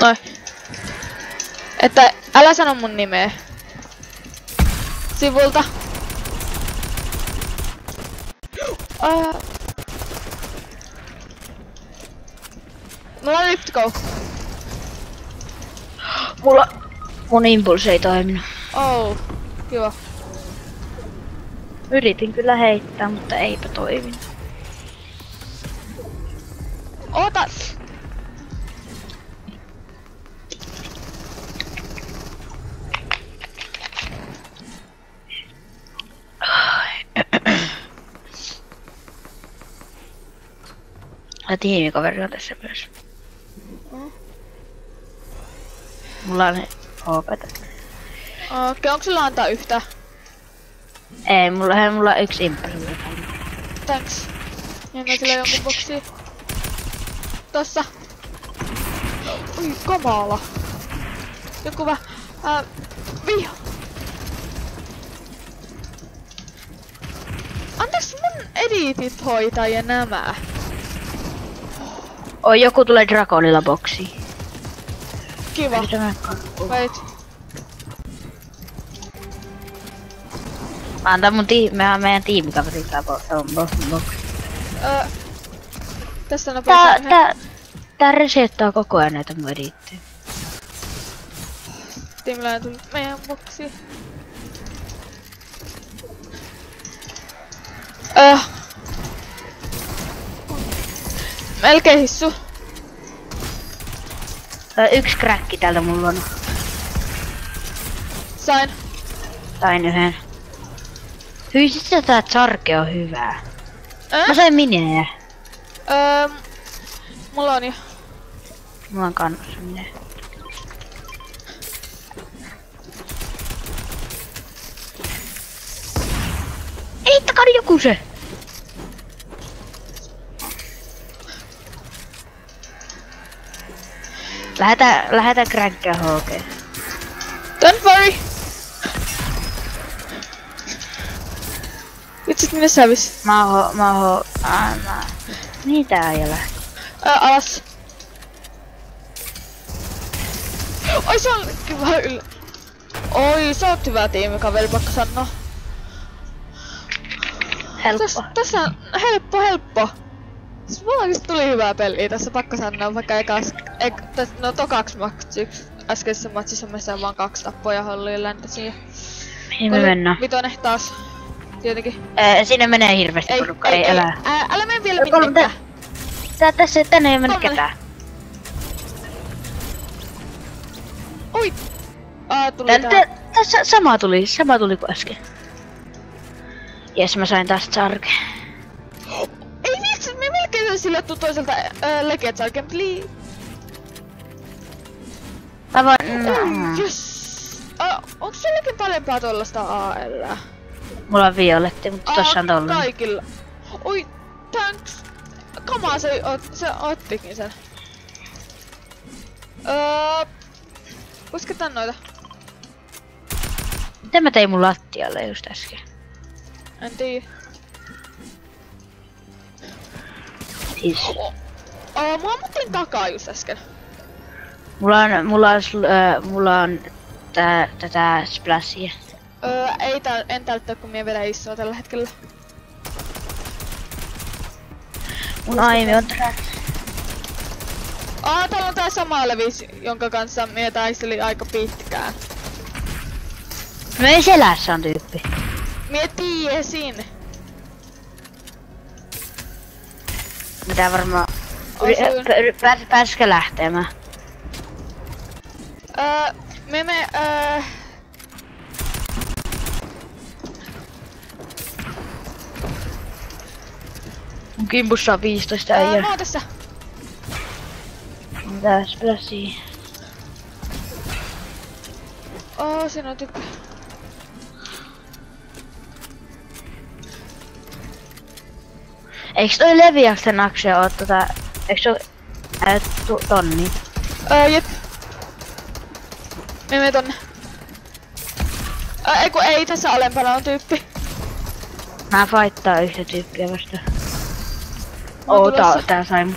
Noin. Että älä sano mun nimeä. Sivulta. Mulla on Lyptgo. Mun impulsi ei toiminut. Oh, kiva. Yritin kyllä heittää, mutta eipä toiminut. Ota! Ja tiimikaveri on tässä myös. Mulla on HPtä. Okei, onko sulla antaa yhtä? Ei, mulla on yksi impulsi. Thanks. Ja mä kyllä jonkun boksiin. Tossa. Oi, kamala. Joku viho. Antaaks mun editit hoitaa ja nämä? Oi, joku tulee Dragonilla boksiin. Kiva. Wait. Mä antan meidän tiimikaverin boksi. Tässä nopeasti. Tää resettaa koko ajan näitä mun edittejä. Tiimillä on tullut meidän boksiin. Melkein hissu. Yksi kräkki täältä mulla on. Sain yhden. Hyi, sit tää Charge on hyvää. Mä sain minejä. Mulla on jo. Mulla on kannossa minejä. Heittäkää joku se! Lähetä crankkia HG. Don't worry! Vitsit minne se hävis? Mitä ei lähti? Alas. Oi se on kiva yllä. Oi sä oot hyvä tiimikaveri, pakko sanoa. Helppo. Tässä on helppo. Mulla oikeesti tuli hyvää peliä tässä, pakko sanoa, vaikka tokaksi matchiksi. Äskeisessä matsissa me saan vaan 2 tappoa ja Holliin läntäsiin. Mihin me mennään? Vitonen taas. Tietenkin. Sinne menee hirveästi porukka, ei elää. Älä mene vielä minnekään. Tänne ei mene ketään. Oi! Tuli tää. Tässä sama tuli kuin äsken. Jes, mä sain taas Charge. Ei vitsi, me melkein sille tuu toiselta Legend Charge, please. Mä voin... Yes! Onks sielläkin parempaa tollasta AL? Mulla on violetti, mutta tossa on tollanen. Kaikilla. Oi, thanks. Kamaa se ottikin sen. Pusketaan noita. Mitä mä tein mun lattialle just äsken? En tiedä. Siis. Mä ammuttiin takaa just äsken. Mulla on tätä splashia. En täyttää kun mie vedän isoa tällä hetkellä. Mun aimi on track. Täällä on tää sama levis, jonka kanssa mie taistelin aika pitkään. Meidän selässä on tyyppi. Mie tiesin. Mitä varmaan... Pääskö lähtemään? Mun kimpussa on 15 äijää. Mä oon tässä. Mitä splashia? Siinä on tyyppi. Eiks toi Leviaksen akse oo eiks se oo tonni? Jep. Me mene tonne. Ei tässä alempana on tyyppi. Mä fightaa yhtä tyyppiä vastaan. Tää sai mut.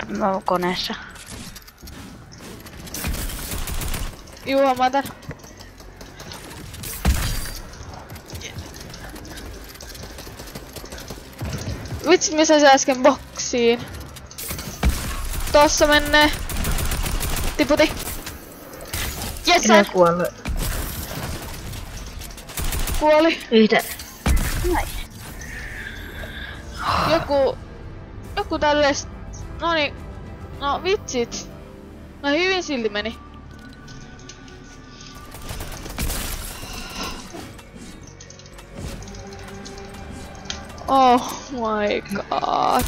Mä oon koneessa. Juu, mä otan. Vitsi, mä sain äsken boksiin. Tossa menee. Tiputi. Jes, sain. Kuoli. Yhtä. Nice. Joku tälles. Noniin. No vitsit. No hyvin silti meni. Oh my god.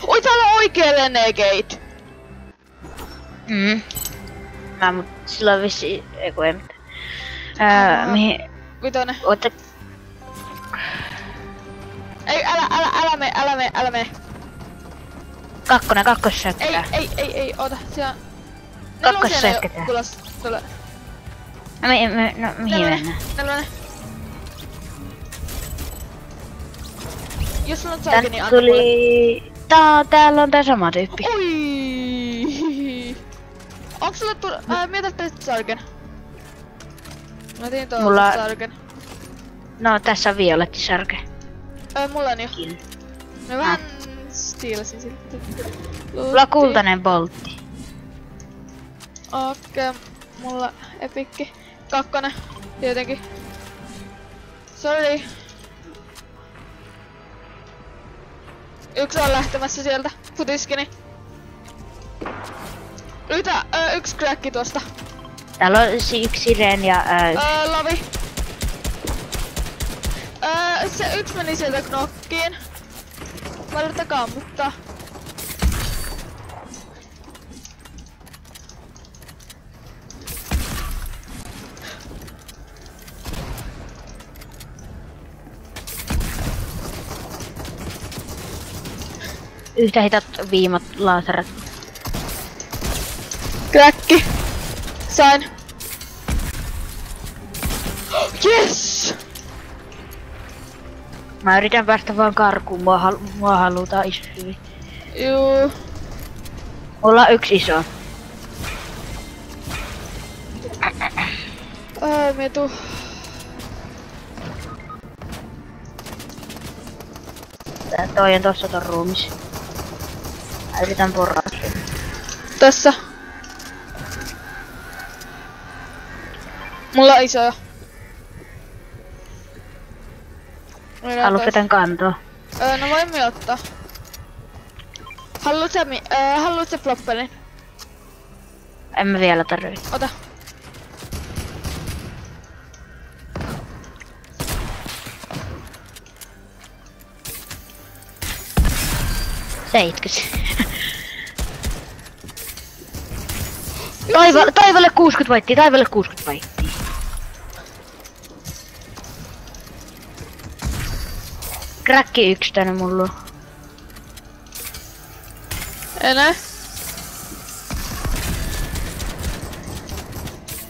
Oi, täällä on oikee Renegade. Mut sillä on vissi... Eiku ei mitään. Mihin... Vitonen. Ootte... Ei, älä mene. Kakkossäkkää. Ei, oota, siellä on... Kakkossäkkää. Tulee. No mihin mennään? Nelonen. Jos sulla on sarki, niin anna mulle. Tuli... Täällä on tää sama tyyppi. Oi! Onks sulla mietä tästä sarken? Mä tein tuon sarken. No tässä on violetti sarke. Mulla on jo. Mä vähän stiilasin siltä. Mulla on kultainen boltti. Okei, mulla epikki. Kakkonen, tietenkin. Sorry. Yksi on lähtemässä sieltä, futiskini. Yksi crackki tuosta. Täällä on yksi sireen ja Lavi. Se yksi meni sieltä knokkiin. Mä yritän kammuttaa. yhtä hitat viimat laserat. Kräkki! Sain! Yes! Mä yritän päästä vaan karkuun, mua halutaan iso hyvin. Juu. Mulla on yksi iso. Metu. Toi on tossa ton ruumis. Mä yritän porraa sen. Tässä. Mulla on isoja. Haluatko tän kantoa? No voimme ottaa. Haluut sä floppelin? En mä vielä tarvii. Ota. Seitkys. Taivalle 60 vaittia, taivalle 60 vaittia. Kräkki 1 tänne mulla on. Enää?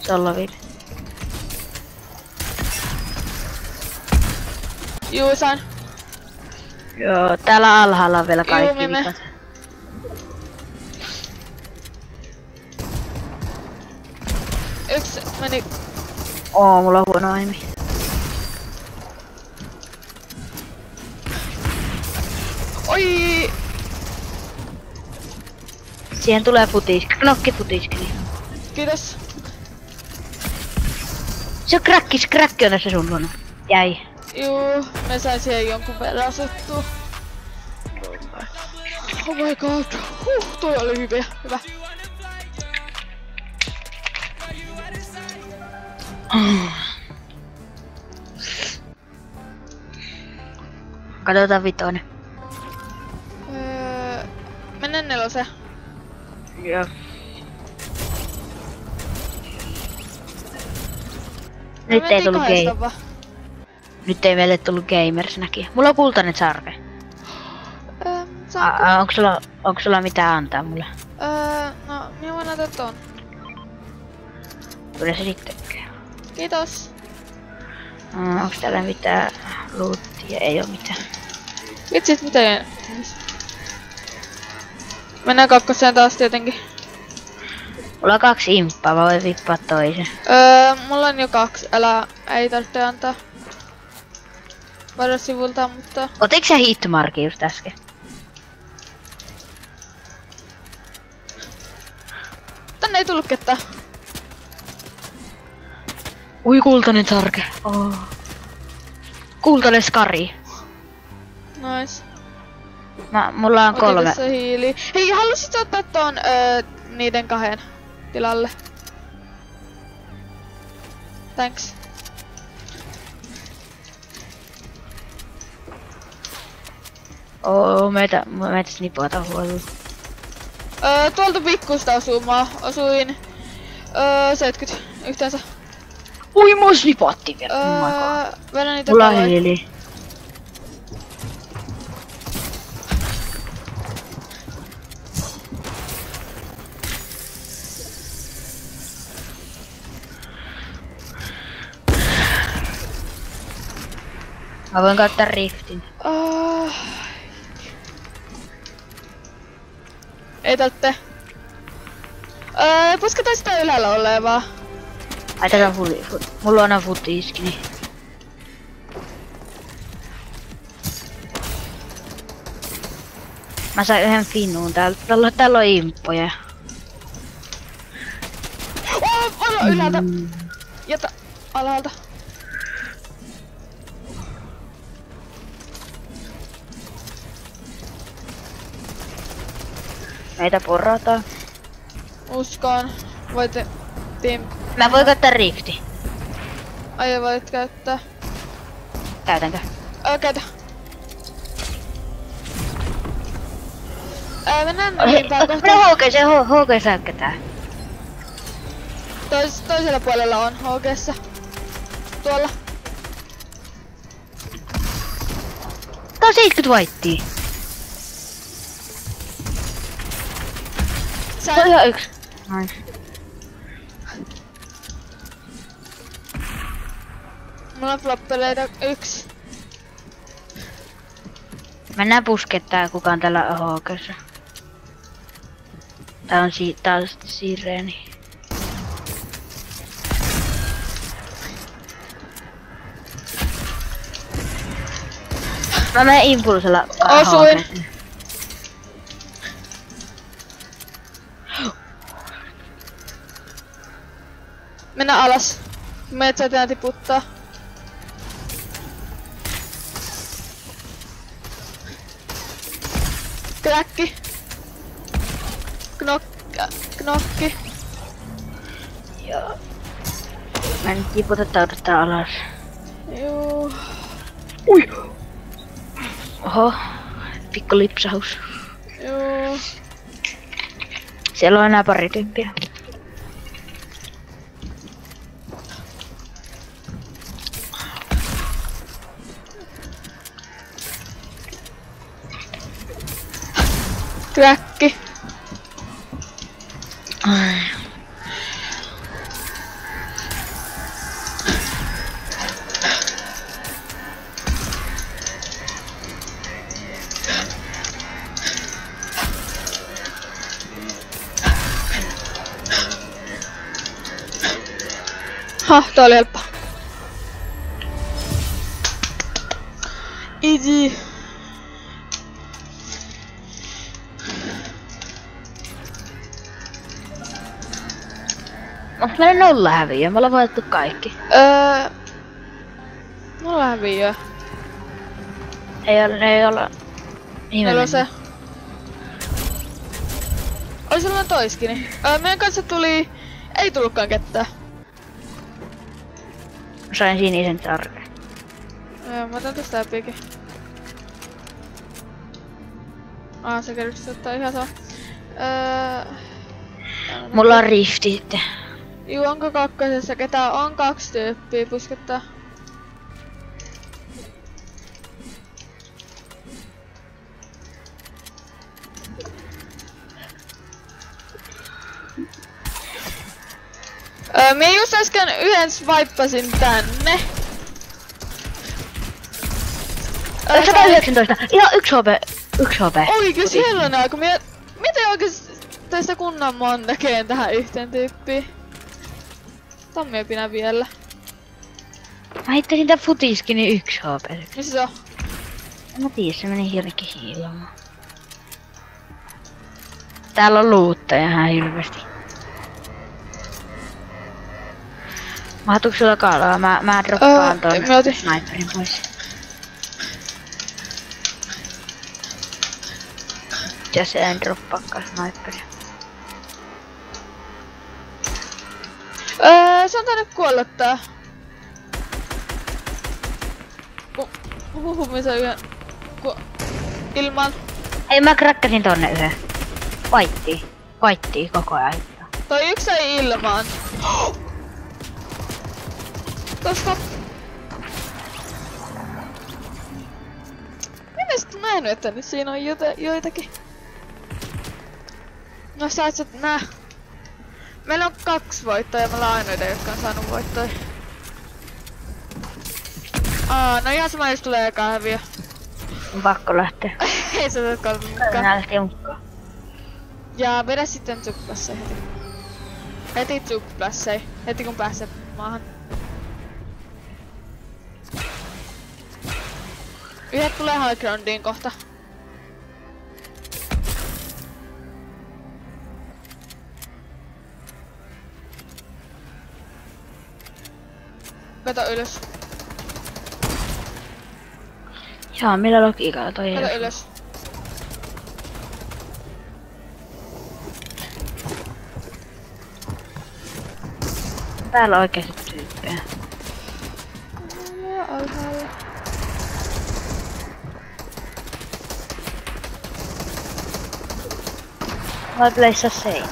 Sollaville. Juu, sain. Joo, täällä alhaalla on vielä kaikki Juu, vikat. Yksi meni. Mulla on huono aimi. Oi! Siihen tulee futiski, knokkifutiski. Kiitos. Se on kräkki on tässä sun luona. Jäi. Juu, me sain siihen jonkun verran asuttua. Oh my god. Toi oli hyvä. Katsotaan vitonen. Mennään neloseen. Joo. Nyt ei tullut Nyt ei meille tullut gamers näki. Mulla on kultainen sarke. Onko sulla mitään antaa mulle? No, minä voin antaa ton. Kyllä se sitten käy. Kiitos. Onko täällä mitään lootia? Ei oo mitään. Vitsit, mitä Mennään kakkoseen taas tietenkin. Mulla on 2 imppaa, mä voin vippaa toisen. Mulla on jo 2, ei tarvitse antaa. Varo sivulta, mutta... Otitko sä hitmarkin just äsken? Tänne ei tullut ketään. Ui, kultainen sarke. Oh. Kultainen skari. Nice. Mulla on 3. Otin tässä hiili. Hei, halusit ottaa ton niiden 2 tilalle? Thanks. Meitä snipata huolella. Tuolta pikkusta osuin 70 yhteensä. Ui, mua snipatti vielä. Vedän niitä mulla on paloja. hiili. Mä voin käyttää riftin. Ei tarvitse. Pusketaan sitä ylhäällä olevaa. Ai tätä mulla on futiskini. Mä sain 1 finnuun täältä. Täällä on imppoja. Varo ylhäältä. Jätä alhaalta. Meitä porrataan. Uskon. Voitte team. Mä voin käyttää rifti. Ai voit käyttää. Käytänkö? Käytä. Mennään ylimpään kohtaan. HG säykkätään. Toisella puolella on HG:ssä. Tuolla. Tää on 70 whitea. Se on ihan 1. Nice. Mulla on floppeleita 1. Mennään puskettaa kukaan tällä HG:ssä. Tää on sireeni. Mä menen impulsilla. Osuin. Mennään alas. Meitä tää tiputtaa. Kräkki. Knokki. Joo. Mä nyt tiputetaan alas. Juu. Ui! Oho. Pikku lipsahus. Juu. Siellä on enää pari tyyppiä. Kräkki. Ai. Tää oli helppo. Easy. Onks meillä 0 häviöä? Me ollaan voitettu kaikki. Mulla on häviöä. Ei olla... Meillä on se. Oli sellainen toiskini. Meidän kanssa tuli... Ei tullutkaan ketään. Sain sinisen tarkeen. Joo, mä otan tästä läpikin. Se kerrostus ottaa ihan sama. Mulla on rifti sitten. Juu, onko kakkosessa ketään? On 2 tyyppiä puskettaa. Mie just äsken yhden swippasin tänne. 119. Ihan 1 HP. 1 HP. Oikees hellonen, kun mie Miten oikeesti teistä kunnan mon tekeen tähän yhteen tyyppiin? Tommi pinä vielä. Mä heittäisin tän futiskini 1 HP. Missä se on? En mä tiedä, se meni jonnekin hiilamaan. Täällä on luutteja ihan hirveesti. Mahtuuko sulla kalaa? Mä droppaan ton sniperin pois. Ja se en droppaakaan sniperia. Se on tänne kuollut tää. Huhumisen yhden ilman. Ei, mä krakkasin tonne yhden. Vaittii koko ajan. Toi yksi ei ilmaan. Koska... Miten sit nähnyt, että nyt siinä on joitakin? No sä et sä nää. Meillä on 2 voittoa ja me ollaan ainoita, jotka on saanut voittoja. No ihan sama jos tulee eka häviö. On pakko lähteä. Ei se tule mukaan. Nää lähtee mukaan. Ja vedä sitten tsupplasei heti. Heti tsupplasei. Heti kun pääsee maahan. Yhdet tulee high groundiin kohta. Kato ylös. Jaa, millä logiikalla toi Kato ylös. Täällä on oikeesti tyyppejä. Alhaalla. Vai pleissa seinä.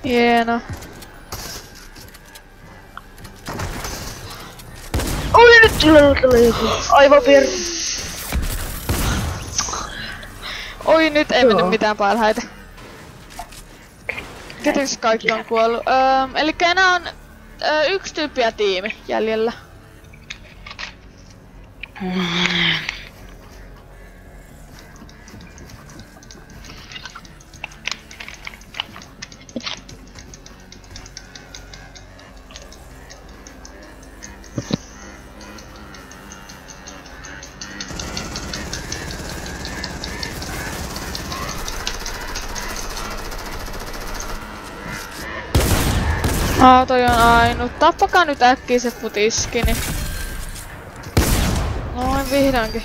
Hieno. Oi nyt tuli joku aivopieri. Oi nyt ei mennyt mitään parhaita. Keteks kaikki on kuollut? Elikkä enää on 1 tyyppi ja tiimi jäljellä. Toi on ainut. Tappakaa nyt äkkiä se futiskini. Noin vihdoinkin.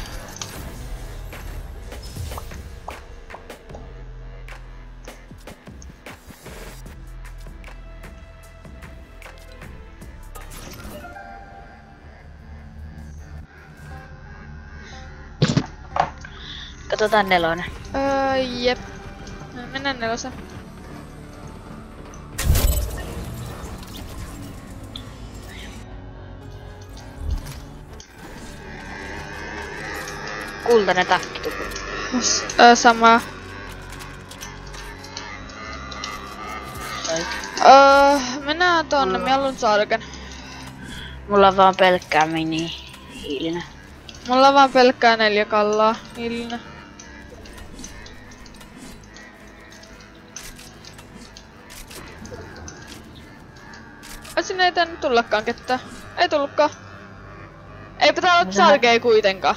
Katsotaan 4. Jep. Mennään 4. Kultainen takkituku. Sama. Mennään tonne, mä haluun sarken. Mulla on vaan pelkkää mini-hiilinen. Mulla on vaan pelkkää 4 kallaa hiilinen. Sinne ei tänne tullakaan ketään. Ei tullutkaan. Ei pitää olla sarkea kuitenkaan.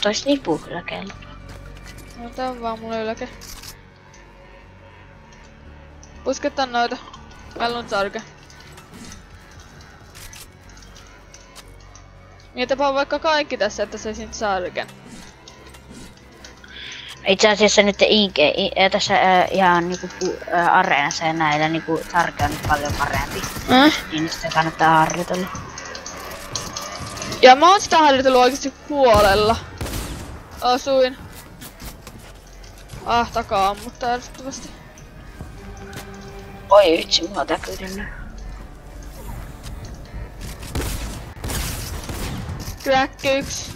Tois nipu yläkeellä. No tää on vaan mulle yläke. Puskettaa noita. Mä haluun sarke. Mietipä vaikka kaikki tässä, että saisin sarken. Itse asiassa nyt tässä ihan niinku areenassa ja näillä niinku sarke on nyt paljon parempi. Niin sitä kannattaa harjoitella. Ja mä oon sitä harjoitellut oikeesti puolella. Osuin. Takaa ammuttaa ärsyttävästi. Oi vitsi, mulla tää kyllä. Crack 1.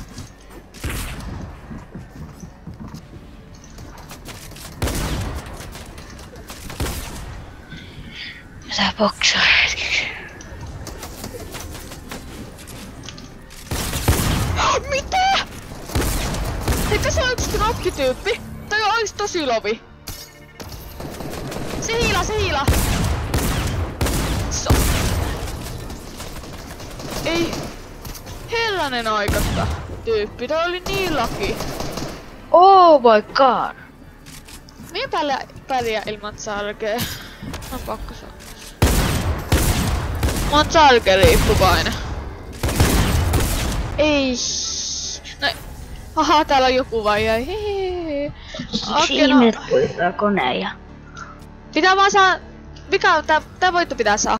tää boksaa hetkeksi. Mitä? Eikö se on yks knokkityyppi? Toi on ois tosi lovi. Se hiila! So. Ei. Hellanen aikasta tyyppi, toi oli niin laki. Oh my god. Mie pärjää ilman sarkea. On pakko sanoa. Mä oon sarkeriippuvainen. Ei. No. Haha, täällä on joku vai jäi. Okei, no. Koneen ja... Pitää vaan saa... Mikä on tää voitto pitää saa?